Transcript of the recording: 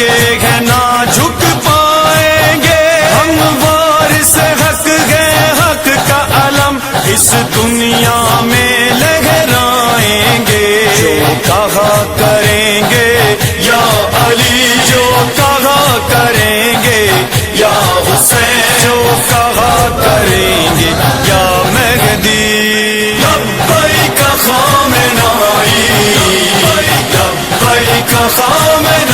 کے ہیں نہ جھک پائیں گے، ہم وارث حق گئے حق کا علم اس دنیا میں لہرائیں گے، جو کہا کریں گے یا علی، جو کہا کریں گے یا حسین، جو کہا کریں گے یا مہدی، لبیک خامنائی، لبیک خامنائی۔